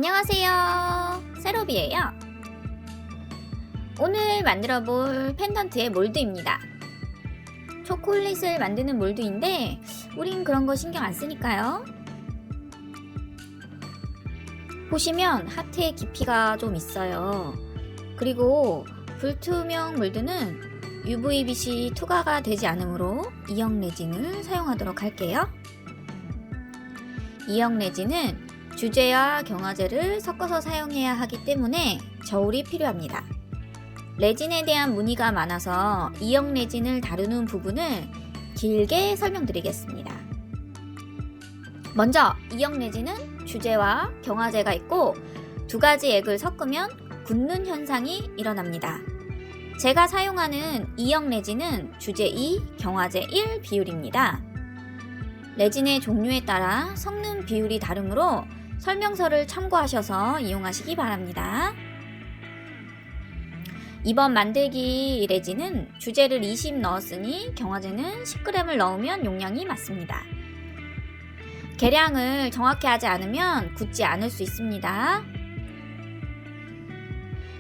안녕하세요, 세로비예요. 오늘 만들어 볼 펜던트의 몰드입니다. 초콜릿을 만드는 몰드인데 우린 그런 거 신경 안 쓰니까요. 보시면 하트의 깊이가 좀 있어요. 그리고 불투명 몰드는 UV빛이 투과가 되지 않으므로 이형 레진을 사용하도록 할게요. 이형 레진은 주제와 경화제를 섞어서 사용해야 하기 때문에 저울이 필요합니다. 레진에 대한 문의가 많아서 이형 레진을 다루는 부분을 길게 설명드리겠습니다. 먼저 이형 레진은 주제와 경화제가 있고 두 가지 액을 섞으면 굳는 현상이 일어납니다. 제가 사용하는 이형 레진은 주제 2, 경화제 1 비율입니다. 레진의 종류에 따라 섞는 비율이 다르므로 설명서를 참고하셔서 이용하시기 바랍니다. 이번 만들기 레진은 주제를 20 넣었으니 경화제는 10g을 넣으면 용량이 맞습니다. 계량을 정확히 하지 않으면 굳지 않을 수 있습니다.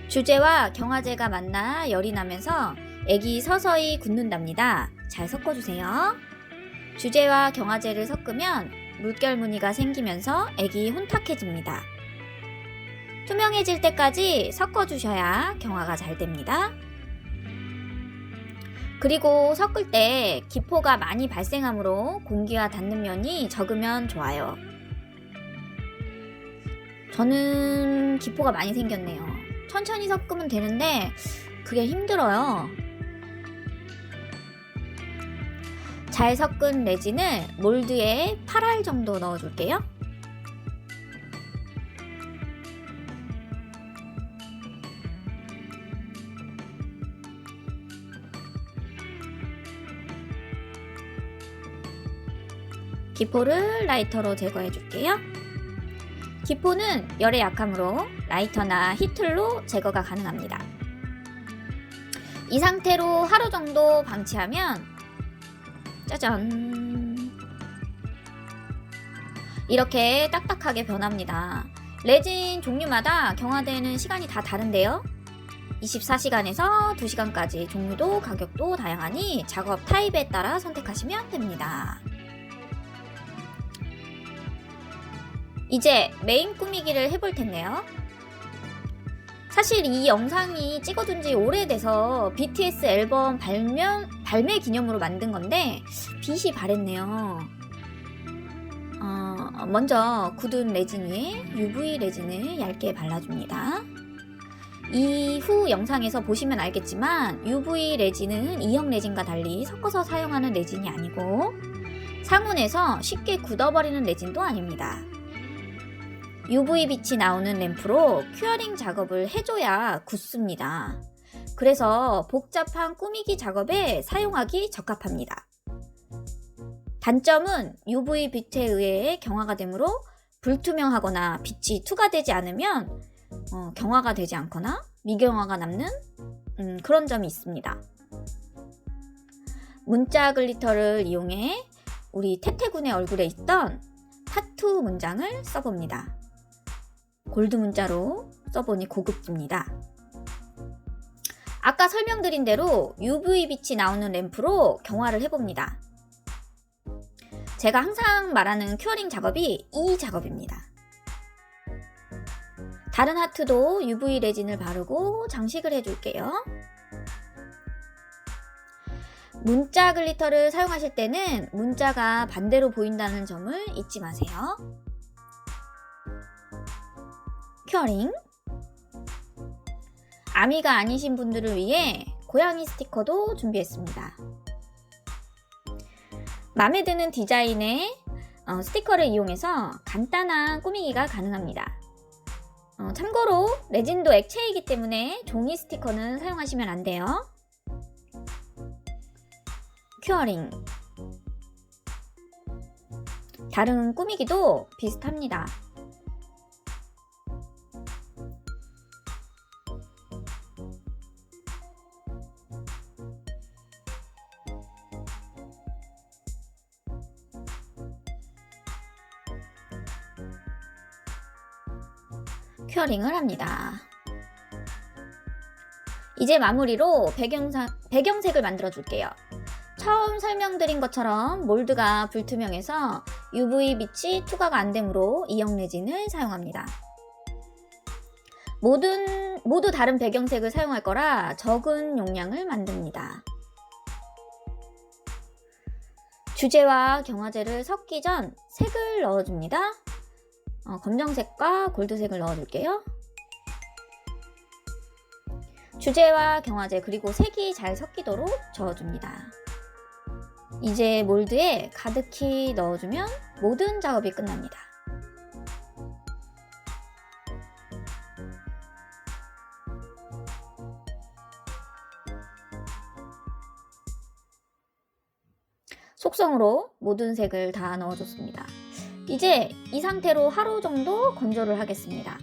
주제와 경화제가 만나 열이 나면서 액이 서서히 굳는답니다. 잘 섞어주세요. 주제와 경화제를 섞으면 물결 무늬가 생기면서 액이 혼탁해집니다. 투명해질 때까지 섞어주셔야 경화가 잘 됩니다. 그리고 섞을 때 기포가 많이 발생하므로 공기와 닿는 면이 적으면 좋아요. 저는 기포가 많이 생겼네요. 천천히 섞으면 되는데 그게 힘들어요. 잘 섞은 레진을 몰드에 8알 정도 넣어줄게요. 기포를 라이터로 제거해 줄게요. 기포는 열에 약하므로 라이터나 히틀로 제거가 가능합니다. 이 상태로 하루 정도 방치하면 짜잔! 이렇게 딱딱하게 변합니다. 레진 종류마다 경화되는 시간이 다 다른데요. 24시간에서 2시간까지 종류도 가격도 다양하니 작업 타입에 따라 선택하시면 됩니다. 이제 메인 꾸미기를 해볼 텐데요. 사실 이 영상이 찍어둔 지 오래돼서 BTS 앨범 발매 기념으로 만든 건데 빛이 바랬네요. 먼저 굳은 레진 위에 UV 레진을 얇게 발라줍니다. 이후 영상에서 보시면 알겠지만 UV 레진은 이형 레진과 달리 섞어서 사용하는 레진이 아니고 상온에서 쉽게 굳어버리는 레진도 아닙니다. UV빛이 나오는 램프로 큐어링 작업을 해줘야 굳습니다. 그래서 복잡한 꾸미기 작업에 사용하기 적합합니다. 단점은 UV빛에 의해 경화가 되므로 불투명하거나 빛이 투과되지 않으면 경화가 되지 않거나 미경화가 남는 그런 점이 있습니다. 문자 글리터를 이용해 우리 태태군의 얼굴에 있던 타투 문장을 써봅니다. 골드 문자로 써보니 고급집니다. 아까 설명드린 대로 UV빛이 나오는 램프로 경화를 해봅니다. 제가 항상 말하는 큐어링 작업이 이 작업입니다. 다른 하트도 UV 레진을 바르고 장식을 해줄게요. 문자 글리터를 사용하실 때는 문자가 반대로 보인다는 점을 잊지 마세요. 큐어링. 아미가 아니신 분들을 위해 고양이 스티커도 준비했습니다. 마음에 드는 디자인의 스티커를 이용해서 간단한 꾸미기가 가능합니다. 참고로 레진도 액체이기 때문에 종이 스티커는 사용하시면 안 돼요. 큐어링. 다른 꾸미기도 비슷합니다. 큐어링을 합니다. 이제 마무리로 배경색을 만들어 줄게요. 처음 설명드린 것처럼 몰드가 불투명해서 UV 빛이 투과가 안 되므로 E형 레진을 사용합니다. 모두 다른 배경색을 사용할 거라 적은 용량을 만듭니다. 주제와 경화제를 섞기 전 색을 넣어줍니다. 검정색과 골드색을 넣어줄게요. 주제와 경화제 그리고 색이 잘 섞이도록 저어줍니다. 이제 몰드에 가득히 넣어주면 모든 작업이 끝납니다. 속성으로 모든 색을 다 넣어줬습니다. 이제 이 상태로 하루 정도 건조를 하겠습니다.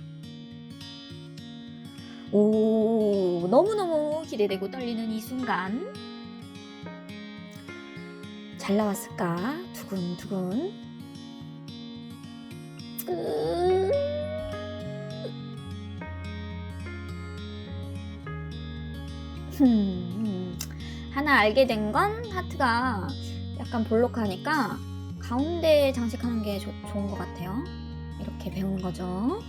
오, 너무너무 기대되고 떨리는 이 순간. 잘 나왔을까? 두근두근. 하나 알게 된 건 하트가 약간 볼록하니까 가운데에 장식하는 게 좋은 것 같아요. 이렇게 배운 거죠.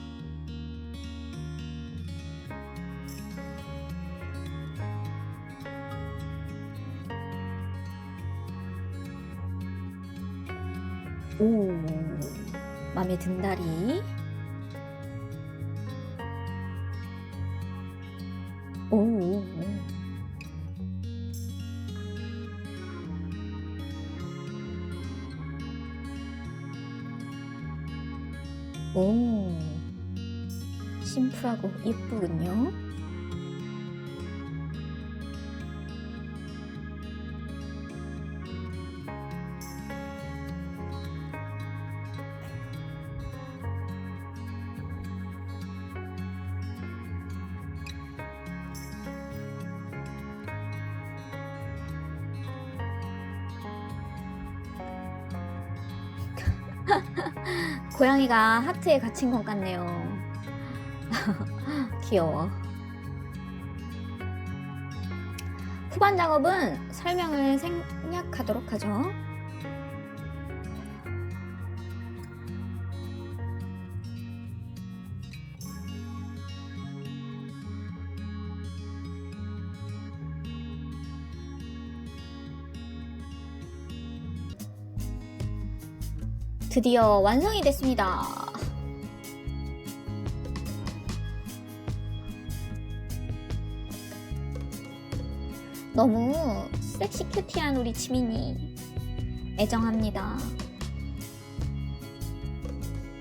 오, 맘에 든다리. 오. 오, 심플하고 예쁘군요. 고양이가 하트에 갇힌 것 같네요. 귀여워. 후반 작업은 설명을 생략하도록 하죠. 드디어 완성이 됐습니다. 너무 섹시 큐티한 우리 지민이 애정합니다.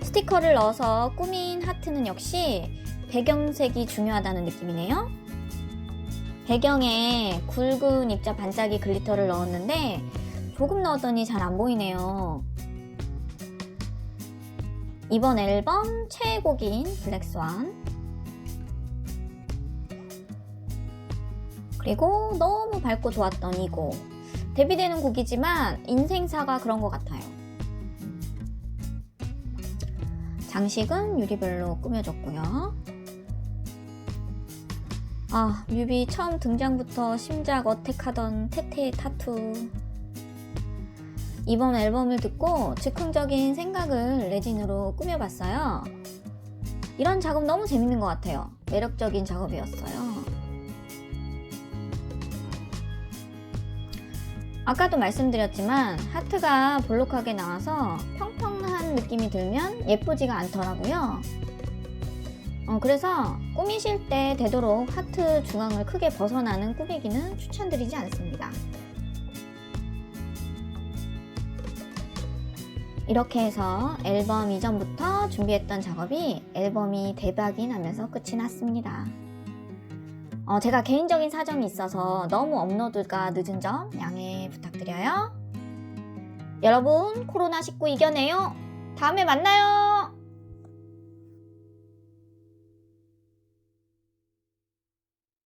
스티커를 넣어서 꾸민 하트는 역시 배경색이 중요하다는 느낌이네요. 배경에 굵은 입자 반짝이 글리터를 넣었는데 조금 넣었더니 잘 안 보이네요. 이번 앨범 최애곡인 블랙스완, 그리고 너무 밝고 좋았던 이 곡, 데뷔되는 곡이지만 인생사가 그런 것 같아요. 장식은 유리별로 꾸며줬고요. 아, 뮤비 처음 등장부터 심작 어택하던 태태의 타투. 이번 앨범을 듣고 즉흥적인 생각을 레진으로 꾸며봤어요. 이런 작업 너무 재밌는 것 같아요. 매력적인 작업이었어요. 아까도 말씀드렸지만 하트가 볼록하게 나와서 평평한 느낌이 들면 예쁘지가 않더라고요. 그래서 꾸미실 때 되도록 하트 중앙을 크게 벗어나는 꾸미기는 추천드리지 않습니다. 이렇게 해서 앨범 이전부터 준비했던 작업이 앨범이 대박이 나면서 끝이 났습니다. 제가 개인적인 사정이 있어서 너무 업로드가 늦은 점 양해 부탁드려요. 여러분, 코로나19 이겨내요. 다음에 만나요.